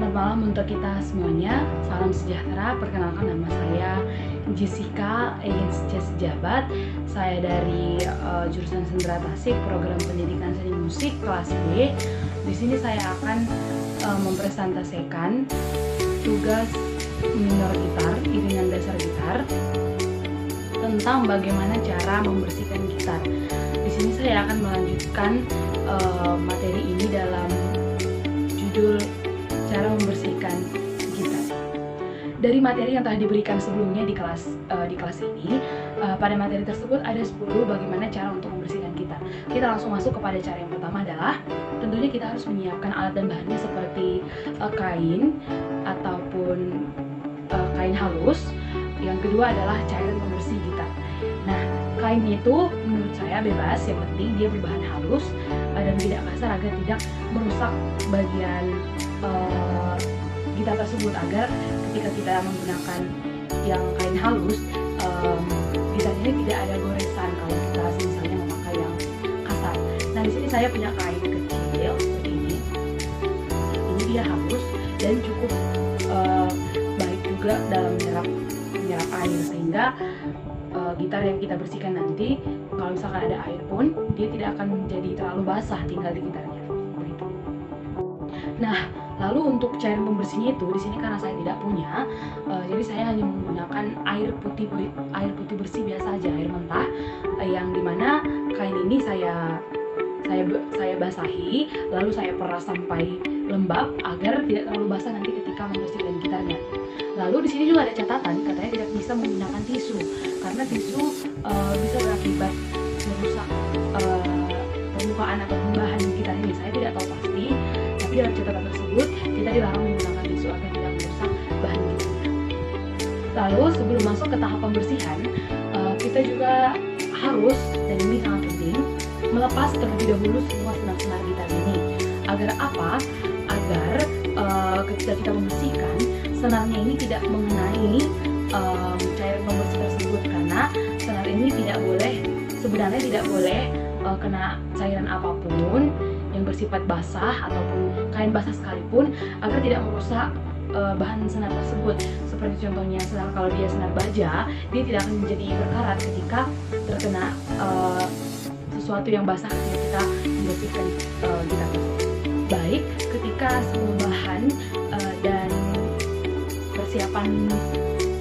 Selamat malam untuk kita semuanya. Salam sejahtera. Perkenalkan, nama saya Jessica Egins Jabat. Saya dari jurusan Sendera Tasik, program pendidikan seni musik kelas B. Di sini saya akan mempresentasikan tugas minor gitar, iringan dasar gitar, tentang bagaimana cara membersihkan gitar. Di sini saya akan melanjutkan materi ini dalam judul cara membersihkan gitar. Dari materi yang telah diberikan sebelumnya di kelas ini, pada materi tersebut ada 10 bagaimana cara untuk membersihkan gitar. Kita langsung masuk kepada cara yang pertama adalah tentunya kita harus menyiapkan alat dan bahannya seperti kain ataupun kain halus. Yang kedua adalah cairan pembersih gitar. Nah, kain itu menurut saya bebas, yang penting dia berbahan halus dan tidak kasar agar tidak merusak bagian gitar tersebut, agar ketika kita menggunakan yang kain halus gitarnya tidak ada goresan kalau kita misalnya memakai yang kasar. Nah, di sini saya punya kain kecil seperti ini. Ini dia halus dan cukup baik juga dalam menyerap air, sehingga gitar yang kita bersihkan nanti kalau misalkan ada air pun dia tidak akan menjadi terlalu basah tinggal di gitarnya. Begitu. Nah, lalu untuk cairan pembersihnya itu di sini karena saya tidak punya, jadi saya hanya menggunakan air putih bersih biasa aja, air mentah, yang dimana kain ini saya basahi, lalu saya peras sampai lembab agar tidak terlalu basah nanti ketika membersihkan gitarnya. Lalu di sini juga ada catatan, katanya tidak bisa menggunakan tisu karena tisu bisa berakibat merusak permukaan atau bahan gitar ini. Saya tidak tahu pasti, tapi dalam catatan tersebut kita dilarang menggunakan tisu agar tidak merusak bahan gitarnya. Lalu sebelum masuk ke tahap pembersihan, kita juga harus, dan ini sangat penting, melepas terlebih dahulu semua senar-senar gitar ini. Agar apa? Agar ketika kita membersihkan, senarnya ini tidak mengenai cairan pembersih tersebut, karena senar ini sebenarnya tidak boleh kena cairan apapun yang bersifat basah ataupun kain basah sekalipun, agar tidak merusak bahan senar tersebut. Seperti contohnya kalau dia senar baja, dia tidak akan menjadi berkarat ketika terkena sesuatu yang basah ketika kita membersihkan gitar tersebut. Baik, ketika semua bahan dan persiapan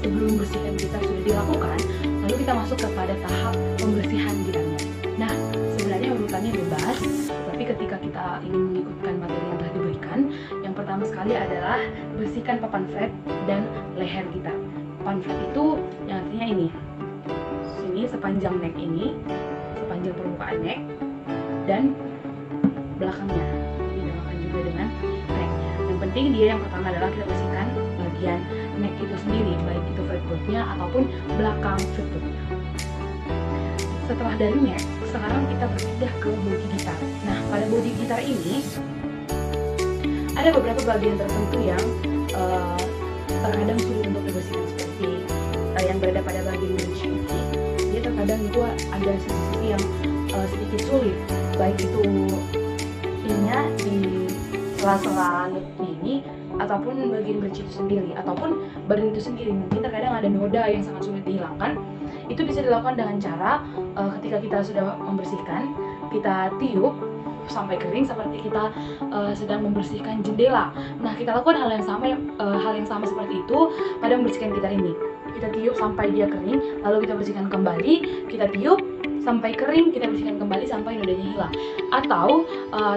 sebelum membersihkan gitar sudah dilakukan, lalu kita masuk kepada tahap pembersihan gitarnya. Nah, sebenarnya urutannya bebas, tapi ketika kita ingin mengikutkan materi yang telah diberikan, yang pertama sekali adalah bersihkan papan fret dan leher gitar. Papan fret itu yang artinya ini, sini sepanjang neck ini, sepanjang permukaan neck, dan belakangnya dinamakan juga dengan neck. Yang penting dia yang pertama adalah kita bersihkan bagian neck itu sendiri, baik itu fretboardnya ataupun belakang fretboardnya. Setelah dari neck, sekarang kita berpindah ke bodi gitar. Nah, pada bodi gitar ini ada beberapa bagian tertentu yang terkadang sulit untuk dibersihkan, seperti yang berada pada bagian bridge ini. Dia terkadang itu ada sisi-sisi yang sedikit sulit, baik itu ininya di sela-sela nutnya ini, ataupun bagian bridge itu sendiri, ataupun badan itu sendiri. Mungkin terkadang ada noda yang sangat sulit dihilangkan. Itu bisa dilakukan dengan cara ketika kita sudah membersihkan, kita tiup sampai kering seperti kita sedang membersihkan jendela. Nah, kita lakukan hal yang sama seperti itu pada membersihkan gitar ini. Kita tiup sampai dia kering, lalu kita bersihkan kembali, kita tiup sampai kering, kita bersihkan kembali sampai nodanya hilang. Atau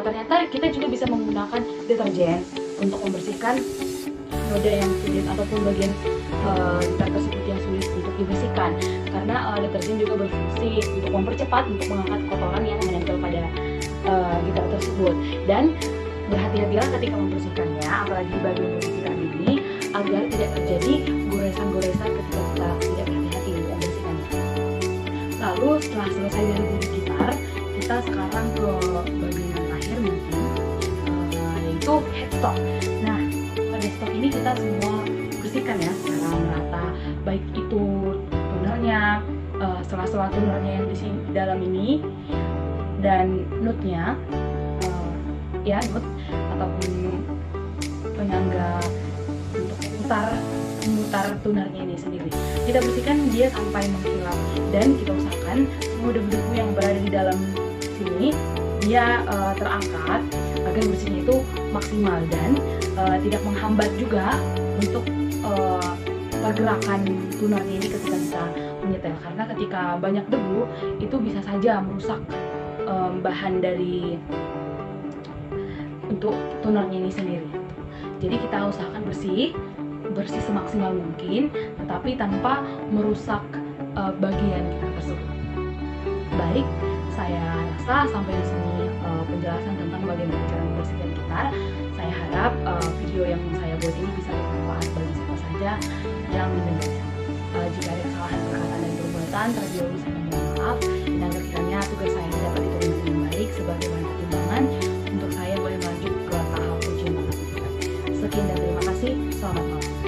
ternyata kita juga bisa menggunakan deterjen untuk membersihkan noda yang sulit ataupun bagian gitar tersebut yang sulit untuk dibersihkan, karena deterjen juga berfungsi untuk mempercepat, untuk mengangkat kotoran yang menempel pada gitar tersebut. Dan berhati-hatilah ketika membersihkannya, apalagi di bagian bodi gitar ini, agar tidak terjadi goresan-goresan ketika kita tidak berhati-hati untuk membersihkannya. Lalu setelah selesai dari bodi gitar, kita sekarang ke bagian yang terakhir mungkin, yaitu headstock. Nah, pada headstock ini kita semua bersihkan ya secara merata, baik itu tunernya, sela-sela tunernya yang di dalam ini, dan nutnya, nut ataupun penyangga untuk memutar tunarnya ini sendiri. Kita bersihkan dia sampai mengkilap dan kita usahakan semua debu-debu yang berada di dalam sini dia terangkat agar bersihnya itu maksimal dan tidak menghambat juga untuk pergerakan tunarnya ini ketika kita menyetel, karena ketika banyak debu itu bisa saja merusak bahan dari untuk tunarnya ini sendiri. Jadi kita usahakan bersih semaksimal mungkin, tetapi tanpa merusak bagian kita tersebut. Baik, saya rasa sampai di sini penjelasan tentang bagaimana cara membersihkan gitar. Saya harap video yang saya buat ini bisa bermanfaat bagi siapa saja yang mendengarnya. Jika ada kesalahan perkataan dan perbuatan, terlebih dahulu saya mohon maaf, dan agar kiranya tugas saya dapat diterima dengan baik sebagai bahan pertimbangan untuk saya boleh melanjut ke tahap ujian. Sekian dan terima kasih. Selamat malam.